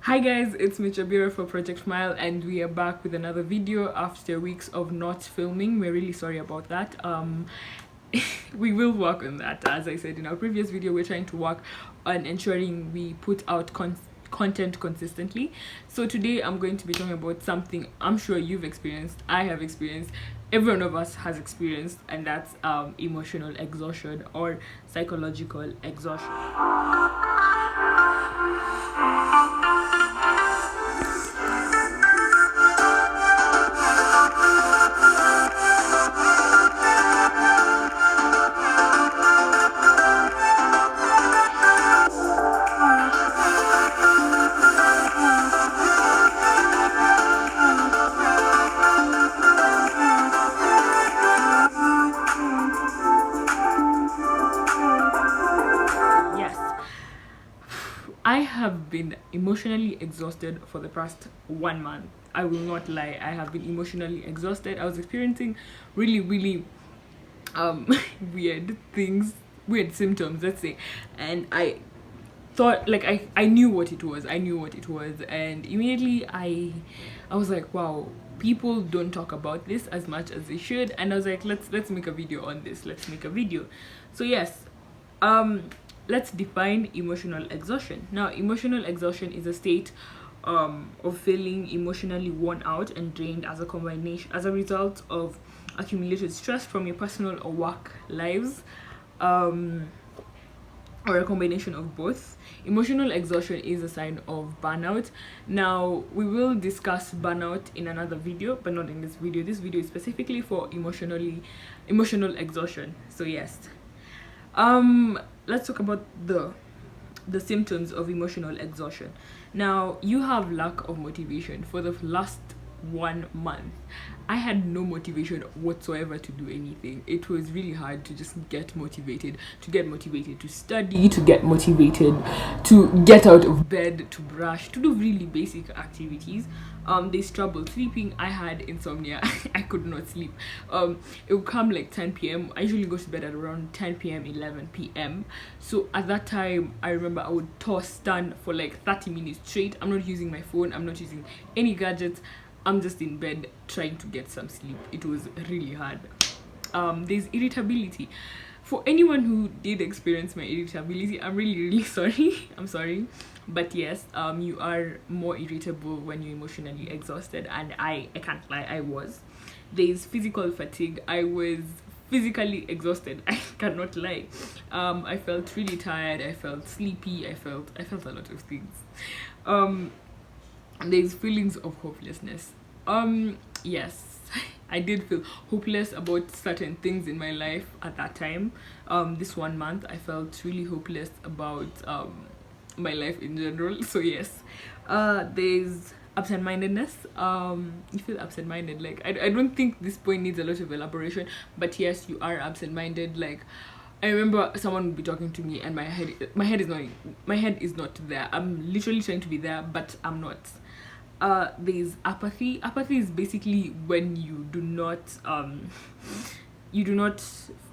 Hi guys, it's me Jabira for Project Fmile, and we are back with another video after weeks of not filming. We're really sorry about that. We will work on that. As I said in our previous video, we're trying to work on ensuring we put out content consistently. So today I'm going to be talking about something I'm sure you've experienced, I have experienced, every one of us has experienced, and that's emotional exhaustion or psychological exhaustion. I have been emotionally exhausted for the past 1 month. I will not lie. I have been emotionally exhausted. I was experiencing really weird things, weird symptoms, let's say, and I thought, like, I knew what it was. And immediately I was like, wow, people don't talk about this as much as they should. And I was like, let's make a video on this. Let's make a video. So yes, let's define emotional exhaustion. Now, emotional exhaustion is a state of feeling emotionally worn out and drained as a result of accumulated stress from your personal or work lives, or a combination of both. Emotional exhaustion is a sign of burnout. Now, we will discuss burnout in another video, but not in this video. This video is specifically for emotional exhaustion. So yes, let's talk about the symptoms of emotional exhaustion. Now, you have lack of motivation. For the last 1 month, I had no motivation whatsoever to do anything. It was really hard to just get motivated to study, to get motivated to get out of bed, to brush, to do really basic activities. There's trouble sleeping. I had insomnia. I could not sleep. It would come like 10 p.m. I usually go to bed at around 10 p.m, 11 p.m. So at that time, I remember I would stand for like 30 minutes straight. I'm not using my phone. I'm not using any gadgets. I'm just in bed trying to get some sleep. It was really hard. There's irritability. For anyone who did experience my irritability, I'm really sorry. I'm sorry. But yes, you are more irritable when you're emotionally exhausted, and I can't lie, I was. There's physical fatigue. I was physically exhausted. I cannot lie. I felt really tired. I felt sleepy. I felt a lot of things. There's feelings of hopelessness. Yes, I did feel hopeless about certain things in my life at that time. This 1 month, I felt really hopeless about my life in general. So yes, there's absent-mindedness. You feel absent-minded. Like, I don't think this point needs a lot of elaboration, but yes, you are absent-minded. Like, I remember someone would be talking to me and my head is not there. I'm literally trying to be there, but I'm not. There's apathy. Apathy is basically when you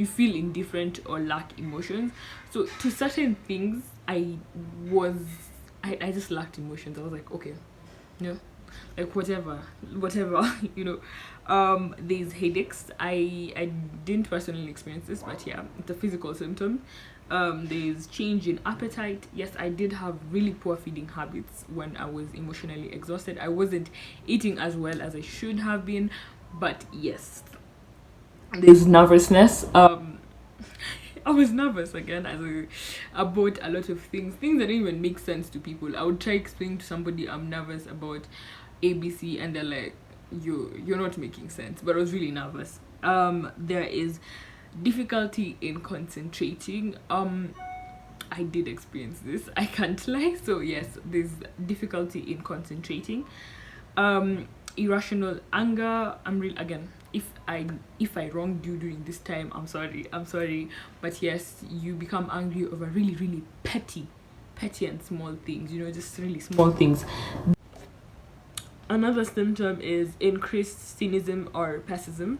feel indifferent or lack emotions. So to certain things, I just lacked emotions. I was like, okay, no, like whatever there's headaches. I didn't personally experience this, but yeah, it's a physical symptom. There's change in appetite. Yes, I did have really poor feeding habits when I was emotionally exhausted. I wasn't eating as well as I should have been. But yes, there's nervousness. I was nervous again about a lot of things that don't even make sense to people. I would try explaining to somebody I'm nervous about ABC, and they're like, you're not making sense. But I was really nervous. There is difficulty in concentrating. I did experience this, I can't lie. So yes, there's difficulty in concentrating. Irrational anger. If I wronged you during this time, I'm sorry, but yes, you become angry over really petty and small things, just really small things. Another symptom is increased cynicism or pessimism.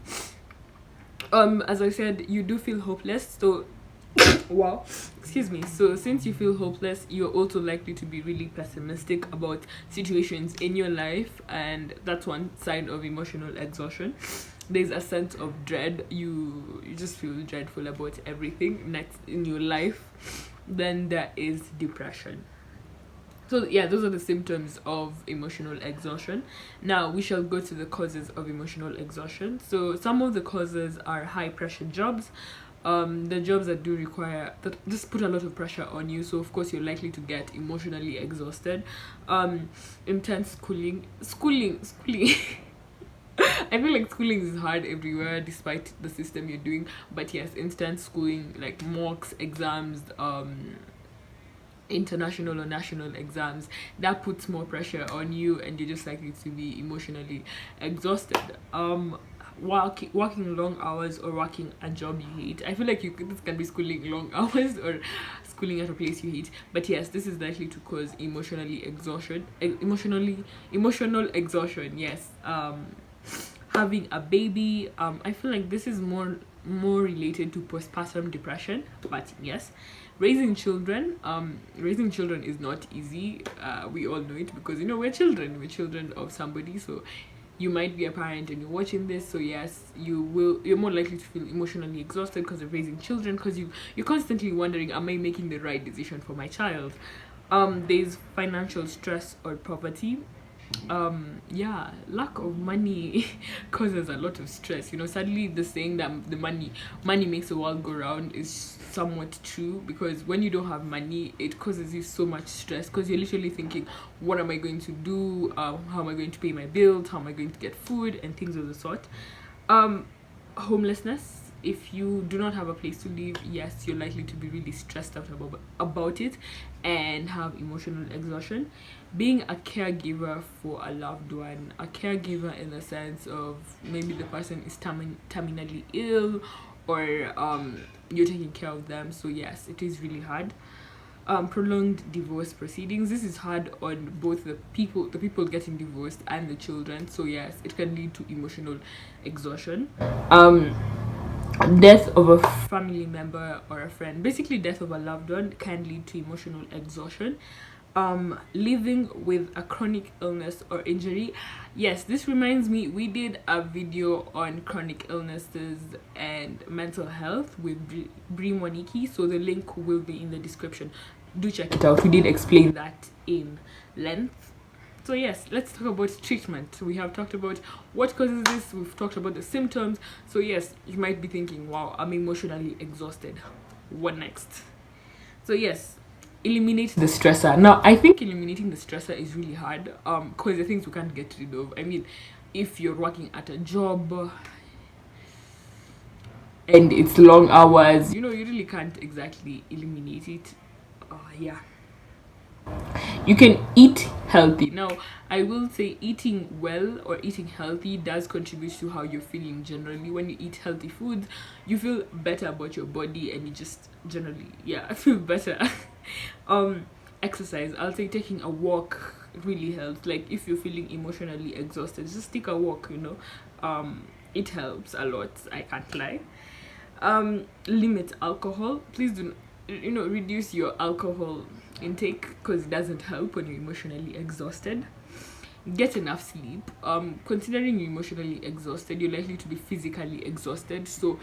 As I said, you do feel hopeless. So Wow, excuse me. So, since you feel hopeless, you're also likely to be really pessimistic about situations in your life, and that's one sign of emotional exhaustion. There's a sense of dread. You just feel dreadful about everything next in your life. Then there is depression. So yeah, those are the symptoms of emotional exhaustion. Now we shall go to the causes of emotional exhaustion. So some of the causes are high pressure jobs, the jobs that do require that just put a lot of pressure on you. So of course you're likely to get emotionally exhausted. Intense schooling. I feel like schooling is hard everywhere, despite the system you're doing. But yes, intense schooling like mocks, exams, international or national exams, that puts more pressure on you, and you're just likely to be emotionally exhausted. Working long hours or working a job you hate. I feel like this can be schooling long hours or schooling at a place you hate. But yes, this is likely to cause emotional exhaustion. Yes. Having a baby. I feel like this is more related to postpartum depression. But yes, raising children is not easy. We all know it, because we're children of somebody. So you might be a parent and you're watching this, so yes, you're more likely to feel emotionally exhausted because of raising children, because you're constantly wondering, am I making the right decision for my child? There's financial stress or poverty. Yeah, lack of money causes a lot of stress. Sadly, the saying that the money makes the world go round is somewhat true, because when you don't have money, it causes you so much stress, because you're literally thinking, what am I going to do? How am I going to pay my bills? How am I going to get food and things of the sort? Homelessness. If you do not have a place to live, yes, you're likely to be really stressed out about it and have emotional exhaustion. Being a caregiver for a loved one, a caregiver in the sense of maybe the person is terminally ill, or you're taking care of them, so yes, it is really hard. Prolonged divorce proceedings. This is hard on both the people getting divorced and the children, so yes, it can lead to emotional exhaustion. um Death of a family member or a friend, basically death of a loved one, can lead to emotional exhaustion. Living with a chronic illness or injury. Yes, this reminds me, we did a video on chronic illnesses and mental health with Brie Moniki, so the link will be in the description. Do check it out. We did explain that in length. So yes, let's talk about treatment. We have talked about what causes this, we've talked about the symptoms. So yes, you might be thinking, wow, I'm emotionally exhausted, what next? So yes, eliminate the stressor. Now I think eliminating the stressor is really hard, because the things we can't get rid of. I mean, if you're working at a job and it's long hours, you really can't exactly eliminate it. Yeah, you can eat healthy. Now I will say eating well or eating healthy does contribute to how you're feeling generally. When you eat healthy foods, you feel better about your body, and you just generally, yeah, feel better. Exercise. I'll say taking a walk really helps. Like if you're feeling emotionally exhausted, just take a walk. It helps a lot, I can't lie. Limit alcohol. Please do reduce your alcohol intake, because it doesn't help when you're emotionally exhausted. Get enough sleep. Considering you're emotionally exhausted, you're likely to be physically exhausted, so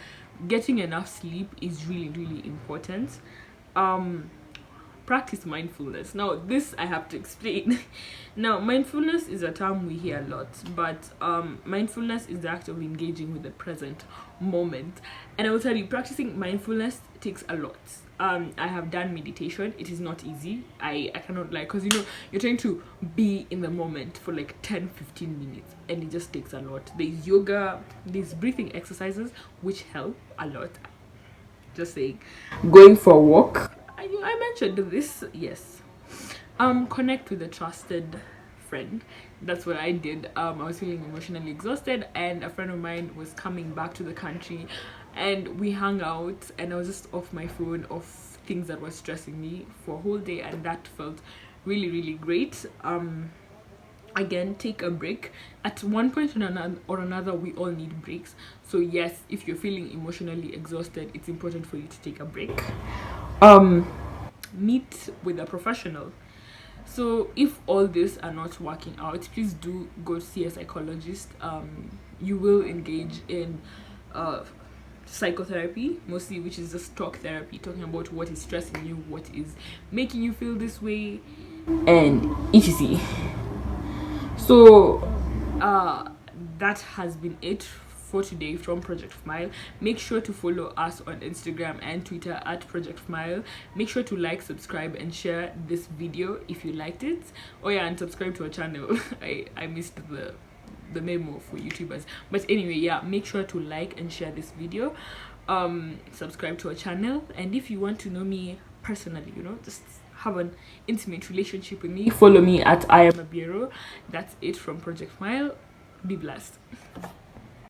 getting enough sleep is really, really important. um Practice mindfulness. Now, this I have to explain. Now, mindfulness is a term we hear a lot, but mindfulness is the act of engaging with the present moment. And I will tell you, practicing mindfulness takes a lot. I have done meditation. It is not easy. I cannot lie, because you're trying to be in the moment for like 10-15 minutes, and it just takes a lot. There's yoga, there's breathing exercises which help a lot. Just saying. Going for a walk. I mentioned this. Yes. Connect with a trusted friend. That's what I did. I was feeling emotionally exhausted, and a friend of mine was coming back to the country, and we hung out, and I was just off my phone, off things that were stressing me for a whole day, and that felt really, really great. again, take a break. At one point or another, we all need breaks. So yes, if you're feeling emotionally exhausted, it's important for you to take a break. Meet with a professional. So if all this are not working out, please do go see a psychologist. You will engage in psychotherapy mostly, which is just talk therapy, talking about what is stressing you, what is making you feel this way, and etc. So that has been it for today from Project Fmile. Make sure to follow us on Instagram and Twitter at Project Fmile. Make sure to like, subscribe, and share this video if you liked it. Oh yeah, and subscribe to our channel. I missed the memo for YouTubers. But anyway, yeah, make sure to like and share this video. Subscribe to our channel, and if you want to know me personally, just have an intimate relationship with me, follow me at I am a bureau. That's it from Project Fmile. Be blessed.